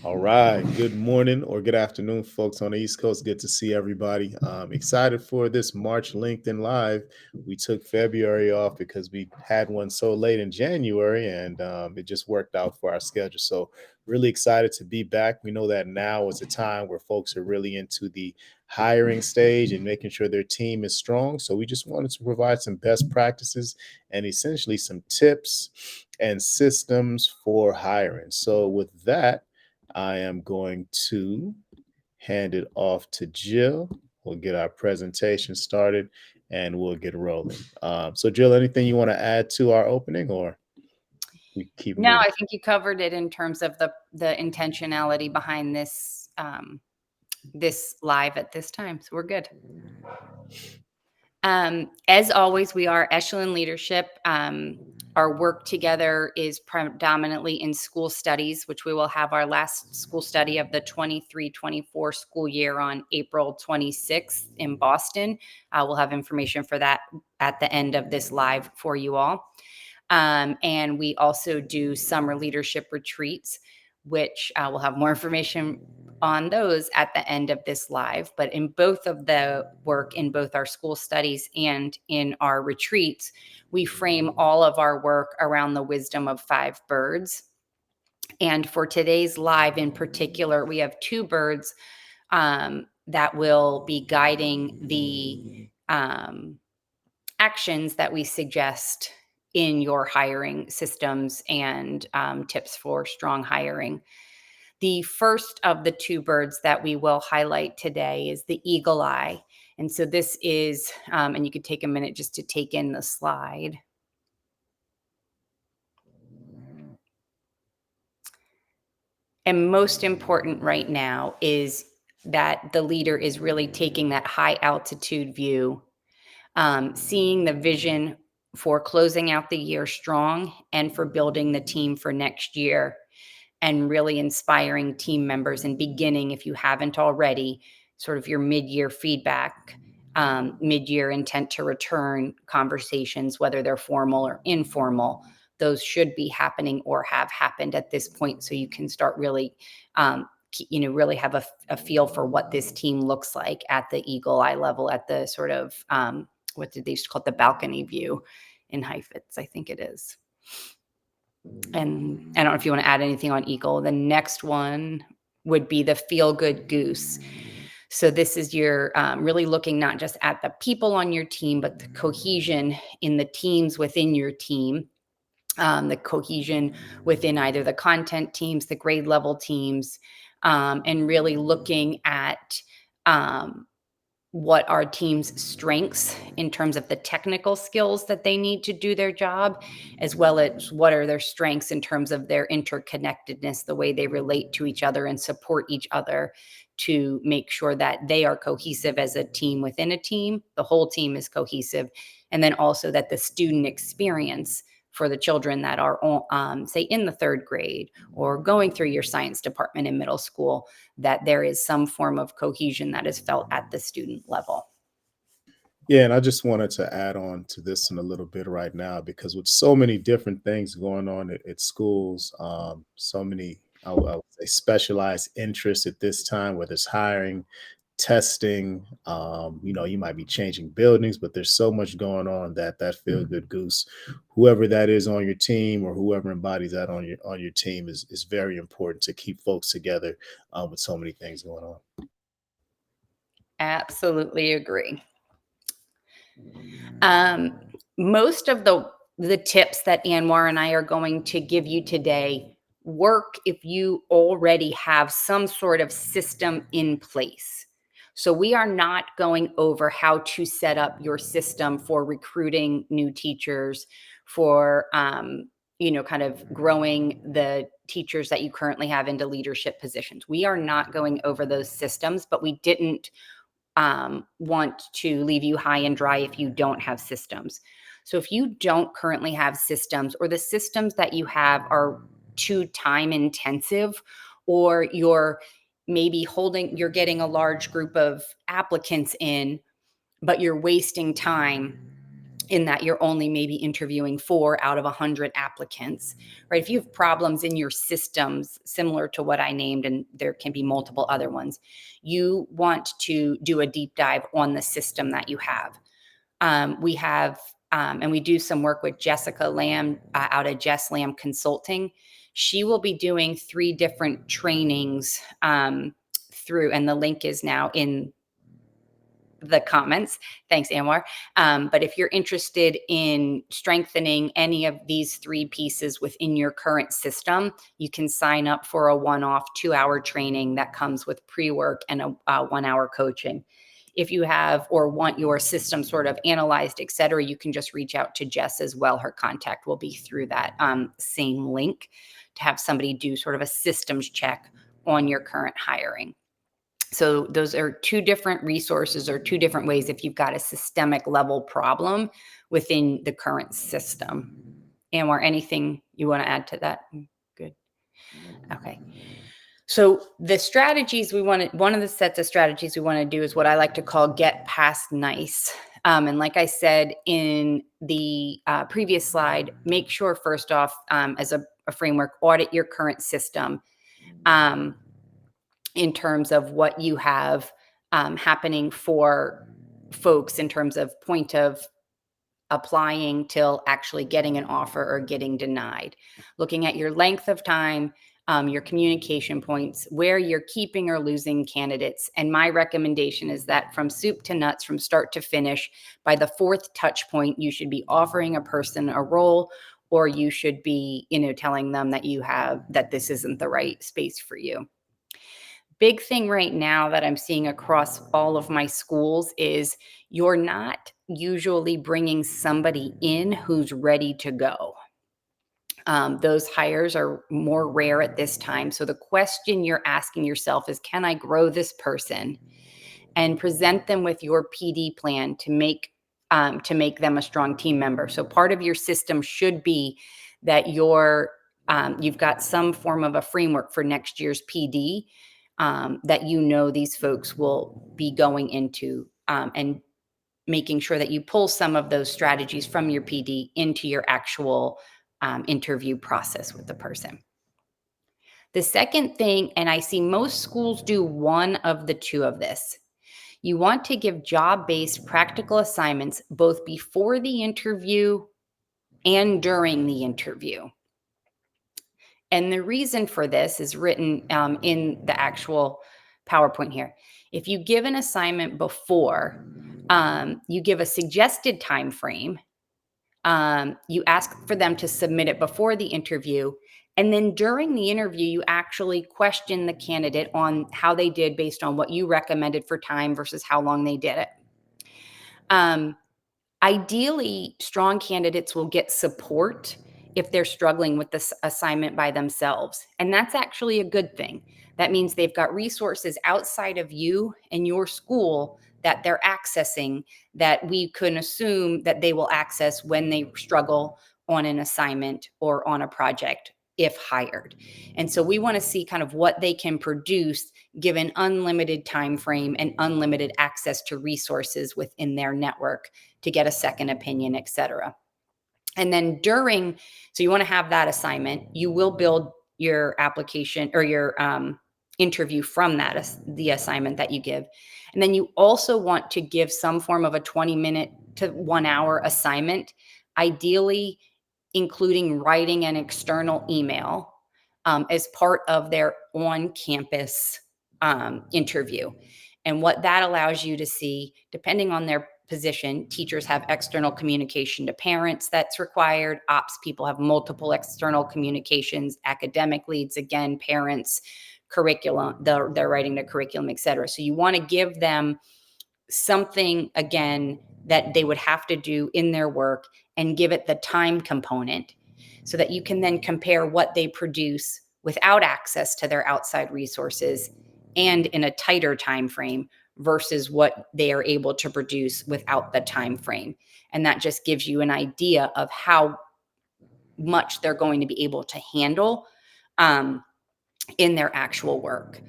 All right. Good morning or good afternoon, folks on the East Coast. Good to see everybody. Excited for this March LinkedIn Live. We took February off because we had one so late in January and it just worked out for our schedule. So, really excited to be back. We know that now is a time where folks are really into the hiring stage and making sure their team is strong. So, we just wanted to provide some best practices and essentially some tips and systems for hiring. So, with that, I am going to hand it off to Jill. We'll get our presentation started and we'll get rolling. So, Jill, anything you want to add to our opening or we keep No, moving? I think you covered it in terms of the intentionality behind this live at this time. So we're good. As always, we are Echelon Leadership. Our work together is predominantly in school studies, which we will have our last school study of the 23-24 school year on April 26th in Boston. We'll have information for that at the end of this live for you all. And we also do summer leadership retreats, which we'll have more information on those at the end of this live. But in both of the work, in both our school studies and in our retreats, we frame all of our work around the wisdom of five birds. And for today's live in particular, we have two birds that will be guiding the actions that we suggest in your hiring systems and tips for strong hiring. The first of the two birds that we will highlight today is the eagle eye. And so this is, and you could take a minute just to take in the slide. And most important right now is that the leader is really taking that high altitude view, seeing the vision for closing out the year strong and for building the team for next year, and really inspiring team members and beginning, if you haven't already, sort of your mid-year feedback, mid-year intent to return conversations, whether they're formal or informal. Those should be happening or have happened at this point, so you can start really really have a feel for what this team looks like at the eagle eye level, at the sort of what did they used to call it, the balcony view in Heifetz, I think it is. And I don't know if you want to add anything on eagle. The next one would be the feel good goose. So this is your really looking not just at the people on your team, but the cohesion in the teams within your team. The cohesion within either the content teams, the grade level teams, and really looking at what are teams' strengths in terms of the technical skills that they need to do their job, as well as what are their strengths in terms of their interconnectedness, the way they relate to each other and support each other to make sure that they are cohesive as a team within a team, the whole team is cohesive, and then also that the student experience for the children that are, say, in the third grade or going through your science department in middle school, that there is some form of cohesion that is felt at the student level. Yeah, and I just wanted to add on to this in a little bit right now because with so many different things going on at schools, so many I would say specialized interests at this time, whether it's hiring, testing, you might be changing buildings, but there's so much going on that feel good goose, whoever that is on your team or whoever embodies that on your team is very important to keep folks together with so many things going on. Absolutely agree. Um, Most of the tips that Anwar and I are going to give you today work if you already have some sort of system in place. So we are not going over how to set up your system for recruiting new teachers, for kind of growing the teachers that you currently have into leadership positions. We are not going over those systems, but we didn't want to leave you high and dry if you don't have systems. So if you don't currently have systems, or the systems that you have are too time intensive, or you're you're getting a large group of applicants in, but you're wasting time in that you're only maybe interviewing 4 out of 100 applicants, right? If you have problems in your systems similar to what I named, and there can be multiple other ones, you want to do a deep dive on the system that you have. We have, and we do some work with Jessica Lamb out of Jess Lamb Consulting. She will be doing 3 different trainings through, and the link is now in the comments. Thanks, Anwar. But if you're interested in strengthening any of these 3 pieces within your current system, you can sign up for a one-off 2-hour training that comes with pre-work and a 1-hour coaching. If you have or want your system sort of analyzed, et cetera, you can just reach out to Jess as well. Her contact will be through that same link to have somebody do sort of a systems check on your current hiring. So those are 2 different resources or 2 different ways if you've got a systemic level problem within the current system. Anwar, anything you want to add to that? Good. Okay. So the strategies we want to, one of the sets of strategies we want to do is what I like to call get past nice. And like I said in the previous slide, make sure first off, as a framework, audit your current system. In terms of what you have happening for folks in terms of point of applying till actually getting an offer or getting denied. Looking at your length of time, your communication points, where you're keeping or losing candidates. And my recommendation is that from soup to nuts, from start to finish, by the 4th touch point, you should be offering a person a role, or you should be, telling them that this isn't the right space for you. Big thing right now that I'm seeing across all of my schools is you're not usually bringing somebody in who's ready to go. Those hires are more rare at this time. So the question you're asking yourself is, can I grow this person? And present them with your PD plan to make them a strong team member. So part of your system should be that you've got some form of a framework for next year's PD that these folks will be going into, and making sure that you pull some of those strategies from your PD into your actual interview process with the person. The second thing, and I see most schools do one of the 2 of this, you want to give job-based practical assignments both before the interview and during the interview. And the reason for this is written in the actual PowerPoint here. If you give an assignment before, you give a suggested time frame, you ask for them to submit it before the interview, and then during the interview, you actually question the candidate on how they did based on what you recommended for time versus how long they did it. Ideally, strong candidates will get support if they're struggling with this assignment by themselves. And that's actually a good thing. That means they've got resources outside of you and your school that they're accessing that we can assume that they will access when they struggle on an assignment or on a project if hired. And so we want to see kind of what they can produce given unlimited time frame and unlimited access to resources within their network to get a second opinion, et cetera. And then so you want to have that assignment. You will build your application or your interview from the assignment that you give. And then you also want to give some form of a 20-minute to 1-hour assignment, ideally including writing an external email as part of their on-campus interview. And what that allows you to see, depending on their position, teachers have external communication to parents that's required. Ops people have multiple external communications, academic leads, again, parents, curriculum, they're writing the curriculum, et cetera. So you want to give them something, again, that they would have to do in their work and give it the time component so that you can then compare what they produce without access to their outside resources and in a tighter time frame versus what they are able to produce without the time frame. And that just gives you an idea of how much they're going to be able to handle in their actual work.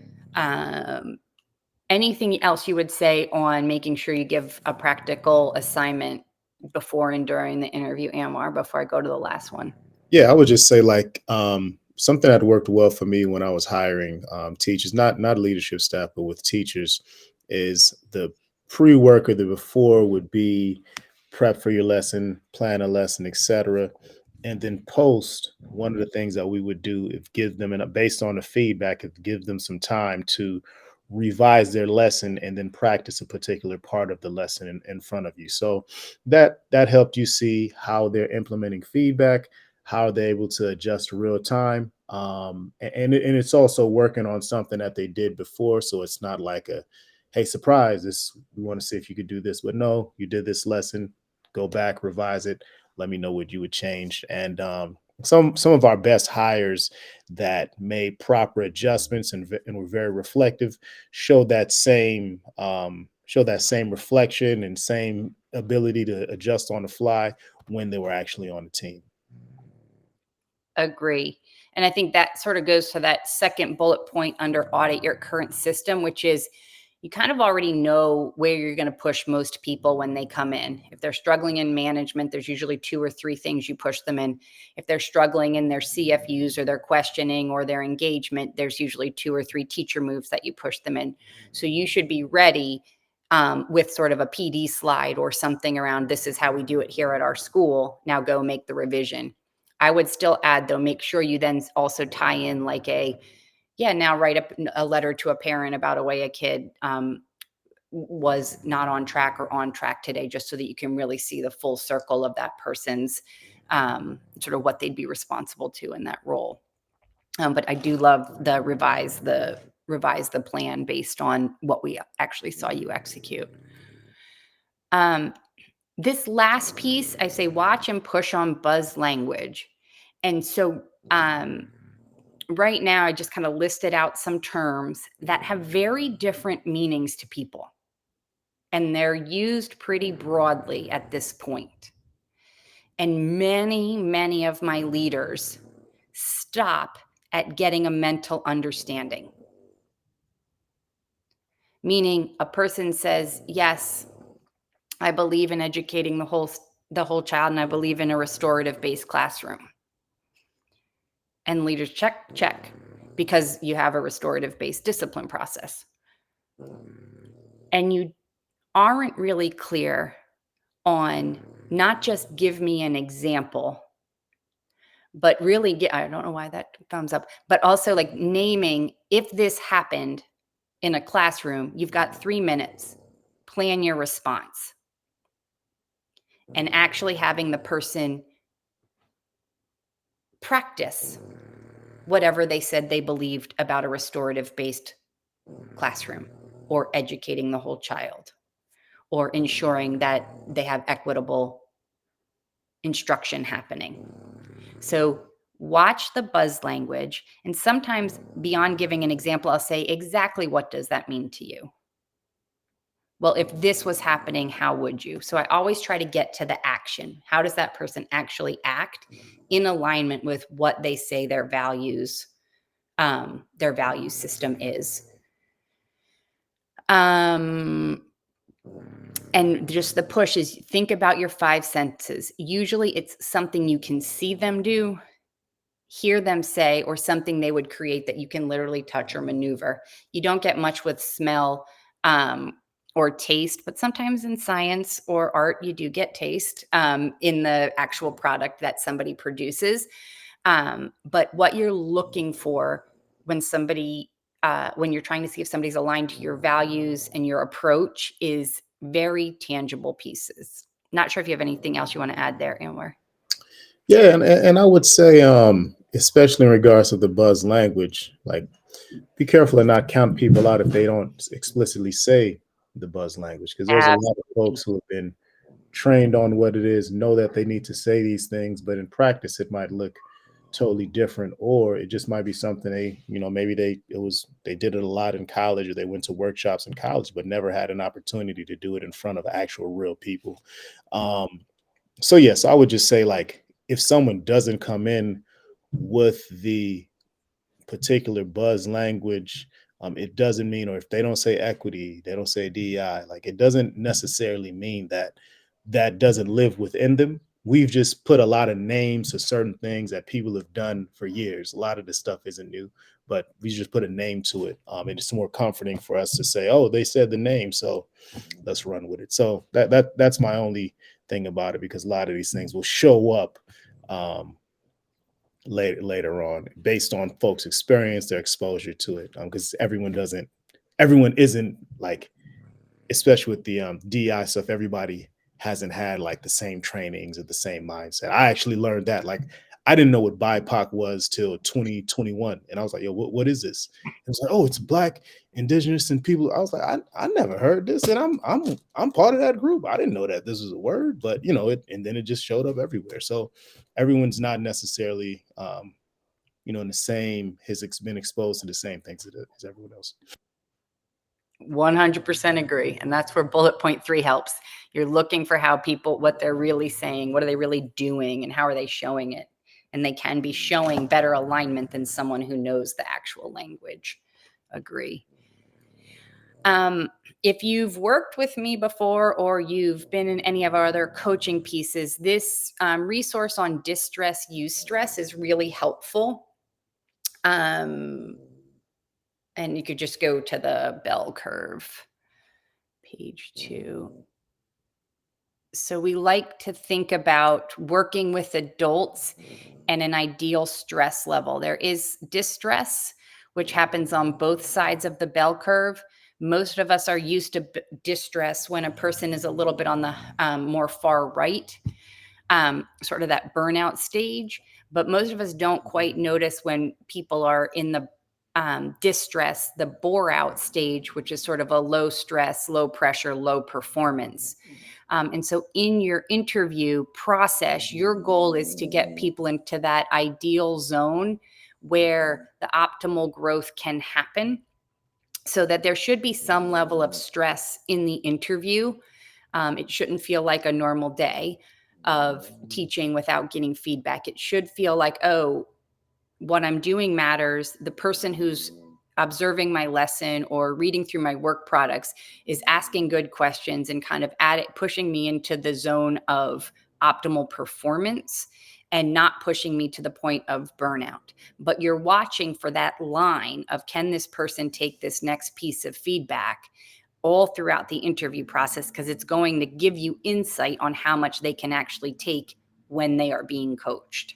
Anything else you would say on making sure you give a practical assignment before and during the interview, Anwar, before I go to the last one? Yeah, I would just say like something that worked well for me when I was hiring teachers, not leadership staff, but with teachers, is the pre-work or the before would be prep for your lesson, plan a lesson, etc. And then post, one of the things that we would do is give them, and based on the feedback, is give them some time to revise their lesson and then practice a particular part of the lesson in front of you. So that helped you see how they're implementing feedback, how they're able to adjust real time. And it's also working on something that they did before. So it's not like a, hey, surprise, this, we want to see if you could do this. But no, you did this lesson, go back, revise it, let me know what you would change. And some of our best hires that made proper adjustments and were very reflective show that same reflection and same ability to adjust on the fly when they were actually on the team. Agree. And I think that sort of goes to that second bullet point under audit your current system, which is you kind of already know where you're going to push most people when they come in. If they're struggling in management, there's usually two or three things you push them in. If they're struggling in their CFUs or their questioning or their engagement, there's usually two or three teacher moves that you push them in. So you should be ready with sort of a PD slide or something around this is how we do it here at our school. Now go make the revision. I would still add, though, make sure you then also tie in like yeah, now write up a letter to a parent about a way a kid was not on track or on track today, just so that you can really see the full circle of that person's sort of what they'd be responsible to in that role. But I do love the revise the plan based on what we actually saw you execute. Um, this last piece, I say watch and push on buzz language. And so right now, I just kind of listed out some terms that have very different meanings to people. And they're used pretty broadly at this point. And many, many of my leaders stop at getting a mental understanding. Meaning a person says, yes, I believe in educating the whole child, and I believe in a restorative based classroom. And leaders check, because you have a restorative based discipline process. And you aren't really clear on not just give me an example, but really get, I don't know why that thumbs up, but also like naming if this happened in a classroom, you've got 3 minutes, plan your response, and actually having the person practice whatever they said they believed about a restorative based classroom or educating the whole child or ensuring that they have equitable instruction happening. So watch the buzz language. And sometimes beyond giving an example, I'll say, exactly what does that mean to you? Well, if this was happening, how would you? So I always try to get to the action. How does that person actually act in alignment with what they say their value system is? And just the push is think about your five senses. Usually it's something you can see them do, hear them say, or something they would create that you can literally touch or maneuver. You don't get much with smell or taste, but sometimes in science or art, you do get taste in the actual product that somebody produces. But what you're looking for when when you're trying to see if somebody's aligned to your values and your approach is very tangible pieces. Not sure if you have anything else you want to add there, Anwar. Yeah, and I would say, especially in regards to the buzz language, like be careful and not count people out if they don't explicitly say the buzz language, because there's a lot of Absolutely. folks who have been trained on what it is, know that they need to say these things, but in practice it might look totally different, or it just might be something they, maybe they did it a lot in college, or they went to workshops in college, but never had an opportunity to do it in front of actual real people. Um, so yes, I would just say like if someone doesn't come in with the particular buzz language, it doesn't mean, or if they don't say equity, they don't say DEI, like it doesn't necessarily mean that that doesn't live within them. We've just put a lot of names to certain things that people have done for years. A lot of this stuff isn't new, but we just put a name to it. And it's more comforting for us to say, oh, they said the name, so let's run with it. So that's my only thing about it, because a lot of these things will show up um, later on based on folks' experience, their exposure to it. Because everyone isn't like, especially with the DI stuff, everybody hasn't had like the same trainings or the same mindset. I actually learned that. Like, I didn't know what BIPOC was till 2021. And I was like, yo, what is this? It was like, oh, it's Black, Indigenous, and people. I was like, I never heard this. And I'm part of that group. I didn't know that this was a word, but and then it just showed up everywhere. So everyone's not necessarily in the same, has been exposed to the same things as everyone else. 100% agree. And that's where bullet point 3 helps. You're looking for how people, what they're really saying, what are they really doing, and how are they showing it? And they can be showing better alignment than someone who knows the actual language. Agree. If you've worked with me before or you've been in any of our other coaching pieces, this resource on distress, eustress is really helpful. And you could just go to the bell curve, page 2. So we like to think about working with adults and an ideal stress level. There is distress, which happens on both sides of the bell curve. Most of us are used to distress when a person is a little bit on the more far right, sort of that burnout stage. But most of us don't quite notice when people are in the distress, the bore out stage, which is sort of a low stress, low pressure, low performance. And so in your interview process, your goal is to get people into that ideal zone where the optimal growth can happen, so that there should be some level of stress in the interview. It shouldn't feel like a normal day of teaching without getting feedback. It should feel like, oh, what I'm doing matters. The person who's observing my lesson or reading through my work products is asking good questions and kind of pushing me into the zone of optimal performance and not pushing me to the point of burnout. But you're watching for that line of, can this person take this next piece of feedback all throughout the interview process, because it's going to give you insight on how much they can actually take when they are being coached.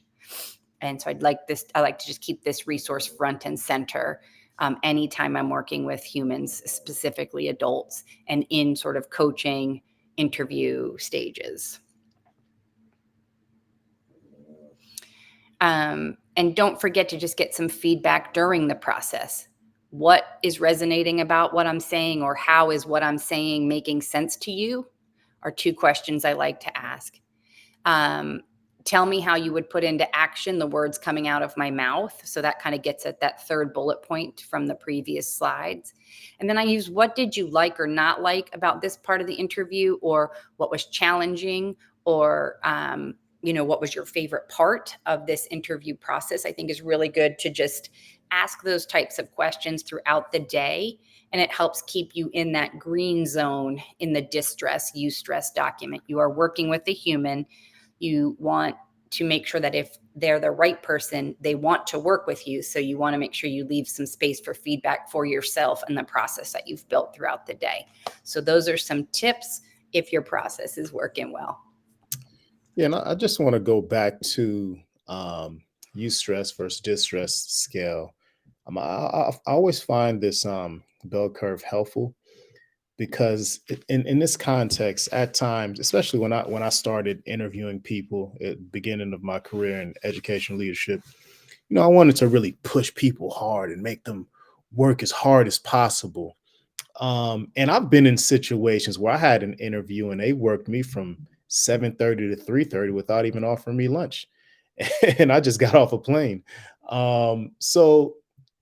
And so I like to just keep this resource front and center anytime I'm working with humans, specifically adults, and in sort of coaching interview stages. And don't forget to just get some feedback during the process. What is resonating about what I'm saying, or how is what I'm saying making sense to you, are 2 questions I like to ask. Tell me how you would put into action the words coming out of my mouth. So that kind of gets at that 3rd bullet point from the previous slides. And then I use, what did you like or not like about this part of the interview, or what was challenging, or what was your favorite part of this interview process? I think is really good to just ask those types of questions throughout the day. And it helps keep you in that green zone in the distress, eustress document. You are working with a human. You want to make sure that if they're the right person, they want to work with you. So you want to make sure you leave some space for feedback for yourself and the process that you've built throughout the day. So those are some tips if your process is working well. Yeah, and I just want to go back to eustress versus distress scale. I always find this bell curve helpful, because in this context, at times, especially when I started interviewing people at the beginning of my career in education leadership, I wanted to really push people hard and make them work as hard as possible. And I've been in situations where I had an interview and they worked me from 7:30 to 3:30 without even offering me lunch. And I just got off a plane. So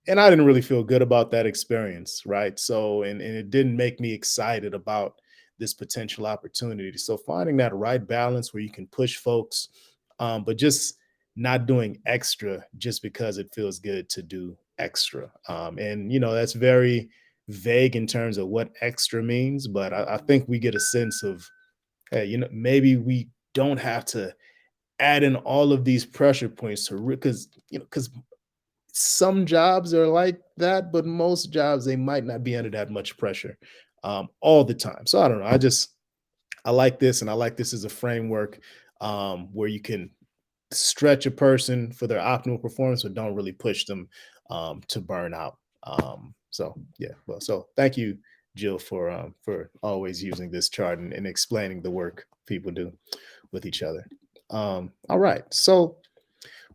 and I didn't really feel good about that experience, right? So and it didn't make me excited about this potential opportunity. So finding that right balance where you can push folks, but just not doing extra just because it feels good to do extra. And that's very vague in terms of what extra means, but I think we get a sense of hey, maybe we don't have to add in all of these pressure points to because because some jobs are like that, but most jobs they might not be under that much pressure all the time. So I don't know. I like this, and I like this as a framework where you can stretch a person for their optimal performance, but don't really push them to burn out. So yeah, well, so thank you, Jill, for always using this chart and explaining the work people do with each other. All right, so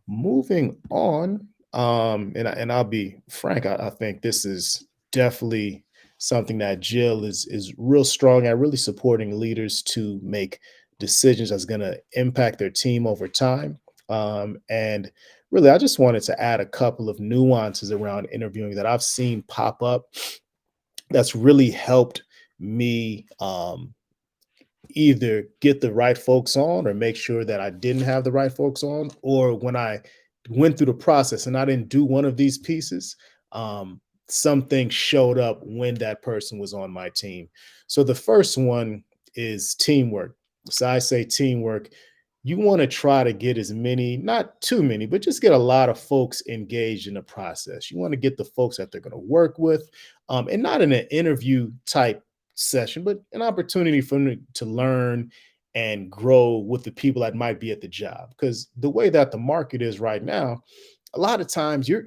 moving on, and I'll be frank, I think this is definitely something that Jill is real strong at, really supporting leaders to make decisions that's going to impact their team over time. And really, I just wanted to add a couple of nuances around interviewing that I've seen pop up that's really helped me either get the right folks on or make sure that I didn't have the right folks on, or when I went through the process and I didn't do one of these pieces, something showed up when that person was on my team. So the first one is teamwork. So I say teamwork. You want to try to get as many, not too many, but just get a lot of folks engaged in the process. You want to get the folks that they're going to work with, and not in an interview type session, but an opportunity for them to learn and grow with the people that might be at the job. Because the way that the market is right now, a lot of times you're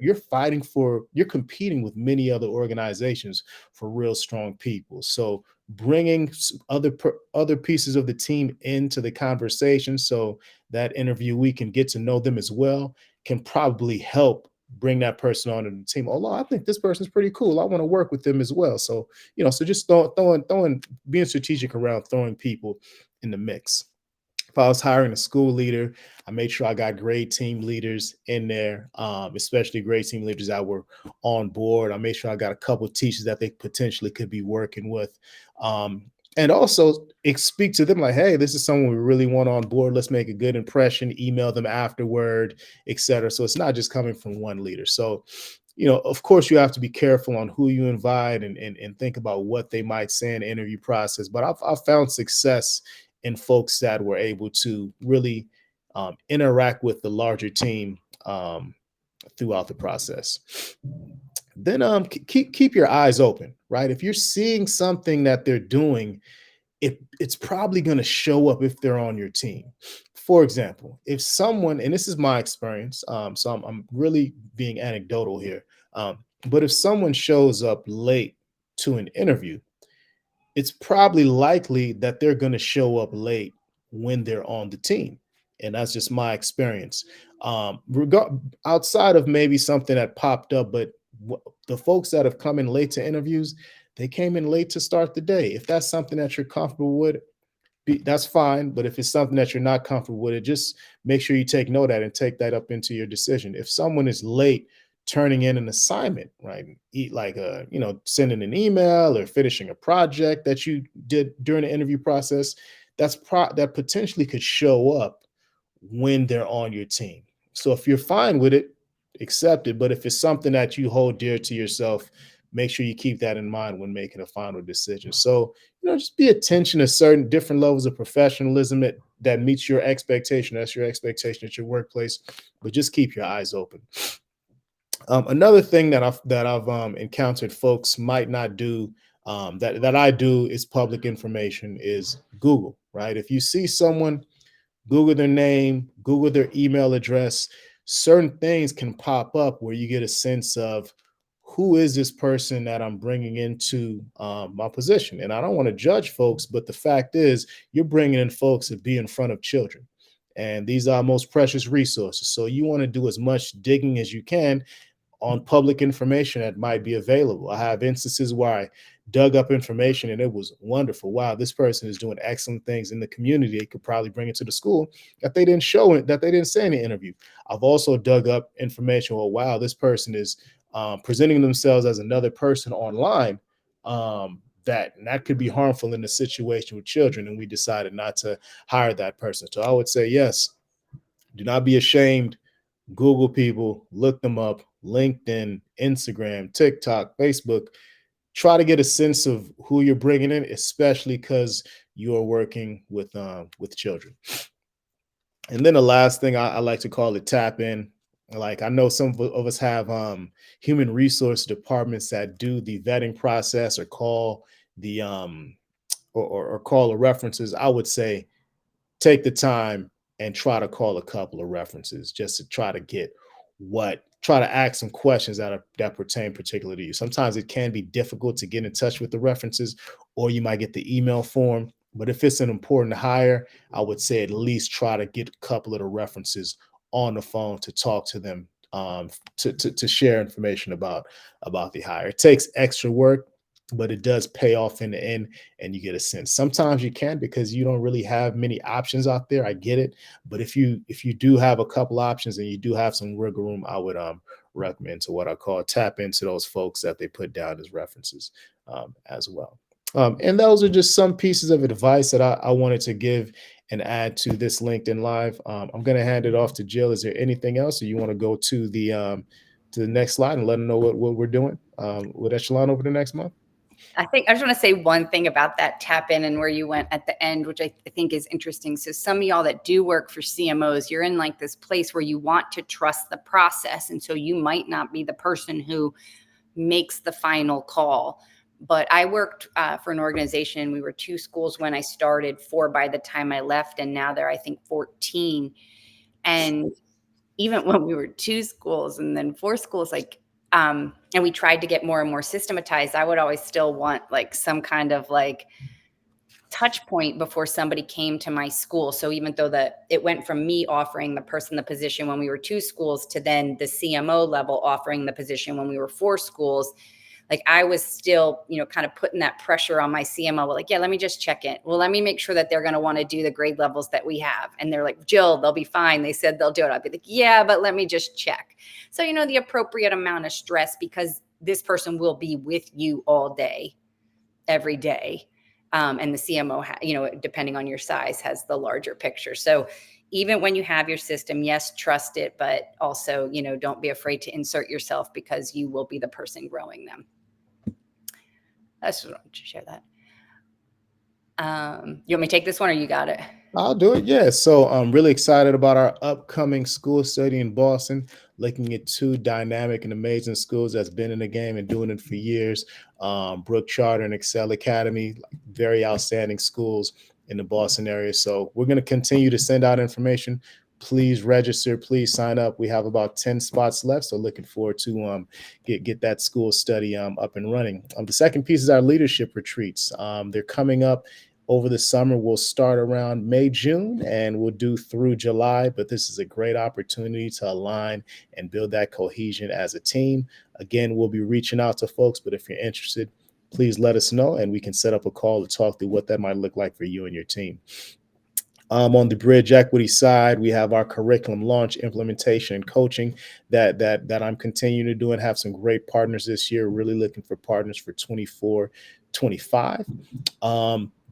competing with many other organizations for real strong people. So bringing other pieces of the team into the conversation so that interviewee can get to know them as well can probably help bring that person onto the team. Oh, I think this person's pretty cool. I want to work with them as well. So so just being strategic around throwing people in the mix. If I was hiring a school leader, I made sure I got great team leaders in there, especially great team leaders that were on board. I made sure I got a couple of teachers that they potentially could be working with. And also speak to them like, hey, this is someone we really want on board. Let's make a good impression, email them afterward, etc. So it's not just coming from one leader. So, of course, you have to be careful on who you invite and think about what they might say in the interview process. But I've found success in folks that were able to really interact with the larger team um, throughout the process. Then keep your eyes open, right? If you're seeing something that they're doing, it's probably going to show up if they're on your team. For example, if someone, and this is my experience, so I'm really being anecdotal here, but if someone shows up late to an interview, it's probably likely that they're going to show up late when they're on the team. And that's just my experience. Outside of maybe something that popped up, but the folks that have come in late to interviews, they came in late to start the day. If that's something that you're comfortable with, that's fine. But if it's something that you're not comfortable with, it just make sure you take note of that and take that up into your decision. If someone is late turning in an assignment, right? Eat like sending an email or finishing a project that you did during the interview process, that potentially could show up when they're on your team. So if you're fine with it, accept it. But if it's something that you hold dear to yourself, make sure you keep that in mind when making a final decision. So, just be attention to certain different levels of professionalism that meets your expectation. That's your expectation at your workplace, but just keep your eyes open. Another thing that I've encountered folks might not do, that I do, is public information is Google, right? If you see someone, Google their name, Google their email address. Certain things can pop up where you get a sense of who is this person that I'm bringing into my position. And I don't want to judge folks, but the fact is, you're bringing in folks to be in front of children. And these are our most precious resources. So you want to do as much digging as you can on public information that might be available. I have instances where I dug up information and it was wonderful. Wow, this person is doing excellent things in the community. They could probably bring it to the school that they didn't show it, that they didn't say in the interview. I've also dug up information. Well, wow, this person is presenting themselves as another person online. That could be harmful in a situation with children, and we decided not to hire that person. So I would say yes. Do not be ashamed. Google people, look them up, LinkedIn, Instagram, TikTok, Facebook. try to get a sense of who you're bringing in, especially because you are working with children. And then the last thing I like to call it tap in. Like I know some of us have human resource departments that do the vetting process or call the or call the references. I would say take the time and try to call a couple of references just to try to get try to ask some questions that pertain particularly to you. Sometimes it can be difficult to get in touch with the references, or you might get the email form. But if it's an important hire, I would say at least try to get a couple of the references on the phone to talk to them, to share information about the hire. It takes extra work, but it does pay off in the end, and you get a sense. Sometimes you can because you don't really have many options out there. I get it, but if you do have a couple options and you do have some wiggle room, I would recommend to what I call tap into those folks that they put down as references as well. And those are just some pieces of advice that I wanted to give and add to this LinkedIn Live. I'm going to hand it off to Jill. Is there anything else, or you want to go to the next slide and let them know what we're doing with Echelon over the next month? I think I just want to say one thing about that tap in and where you went at the end, which I think is interesting. So some of y'all that do work for CMOs, you're in like this place where you want to trust the process. And so you might not be the person who makes the final call. But I worked for an organization. We were 2 schools when I started, 4 by the time I left, and now they're, I think, 14. And even when we were 2 schools and then 4 schools, like, and we tried to get more and more systematized, I would always still want like some kind of like touch point before somebody came to my school. So even though it went from me offering the person the position when we were 2 schools to then the CMO level offering the position when we were 4 schools, like I was still, kind of putting that pressure on my CMO. Well, like, yeah, let me just check in. Well, let me make sure that they're going to want to do the grade levels that we have. And they're like, Jill, they'll be fine. They said they'll do it. I'd be like, yeah, but let me just check. So, the appropriate amount of stress, because this person will be with you all day, every day. And the CMO, depending on your size, has the larger picture. So even when you have your system, yes, trust it, but also, don't be afraid to insert yourself because you will be the person growing them. I just wanted to share that. You want me to take this one or you got it? I'll do it. Yeah. So I'm really excited about our upcoming school study in Boston, looking at 2 dynamic and amazing schools that's been in the game and doing it for years. Brook Charter and Excel Academy, like very outstanding schools in the Boston area. So we're going to continue to send out information. Please register. Please sign up. We have about 10 spots left. So looking forward to get that school study up and running. The second piece is our leadership retreats. They're coming up over the summer. We'll start around May, June, and we'll do through July. But this is a great opportunity to align and build that cohesion as a team. Again, we'll be reaching out to folks, but if you're interested, please let us know and we can set up a call to talk through what that might look like for you and your team. On the Bridge Equity side, we have our curriculum launch, implementation, and coaching that I'm continuing to do and have some great partners this year. Really looking for partners for 24, 25.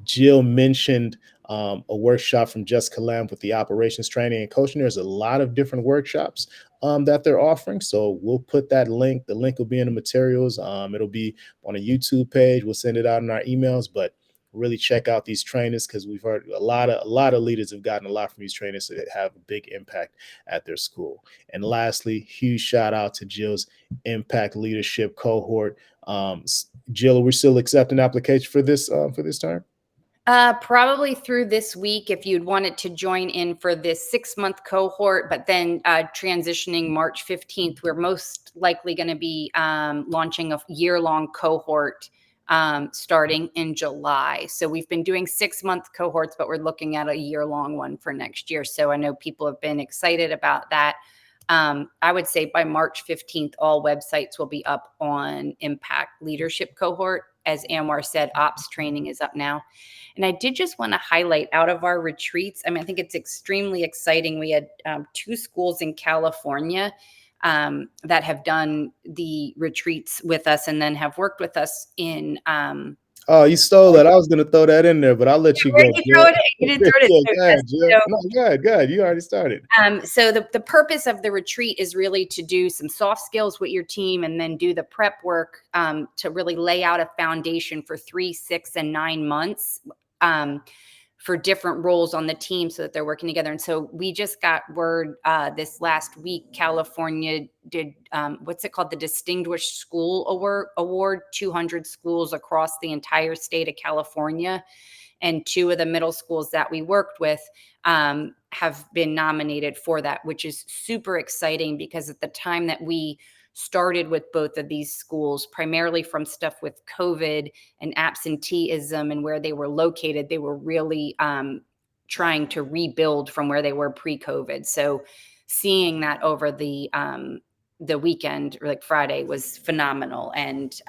Jill mentioned a workshop from Jessica Lamb with the operations training and coaching. There's a lot of different workshops that they're offering. So we'll put that link. The link will be in the materials. It'll be on a YouTube page. We'll send it out in our emails, but really check out these trainers because we've heard a lot of leaders have gotten a lot from these trainers that have a big impact at their school. And lastly, huge shout out to Jill's Impact Leadership Cohort. Jill, are we still accepting applications for this term? Probably through this week if you'd wanted to join in for this 6-month cohort, but then transitioning March 15th, we're most likely going to be launching a year-long cohort starting in July. So we've been doing 6-month cohorts, but we're looking at a year-long one for next year. So I know people have been excited about that. I would say by March 15th, all websites will be up on Impact Leadership Cohort. As Anwar said, ops training is up now. And I did just want to highlight out of our retreats. I think it's extremely exciting. We had 2 schools in California that have done the retreats with us and then have worked with us in Oh, you stole that. I was gonna throw that in there, but I'll let you Where go, you throw Jill. it in, you didn't throw it Yeah, in. go Yes, ahead, Jill. so No, go ahead, go ahead. You already started. So the purpose of the retreat is really to do some soft skills with your team and then do the prep work to really lay out a foundation for 3, 6, and 9 months um, for different roles on the team so that they're working together. And so we just got word this last week, California did what's it called? The Distinguished School Award, 200 schools across the entire state of California. And two of the middle schools that we worked with have been nominated for that, which is super exciting because at the time that we started with both of these schools, primarily from stuff with COVID and absenteeism and where they were located, they were really trying to rebuild from where they were pre-COVID. So seeing that over the weekend, like Friday, was phenomenal and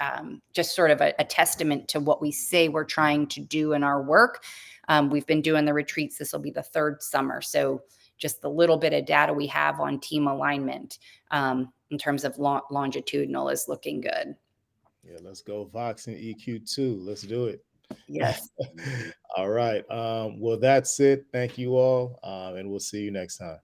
just sort of a testament to what we say we're trying to do in our work. We've been doing the retreats. This will be the third summer. So just the little bit of data we have on team alignment in terms of longitudinal is looking good. Yeah, let's go Vox and EQ2. Let's do it. Yes. All right. Well, that's it. Thank you all. And we'll see you next time.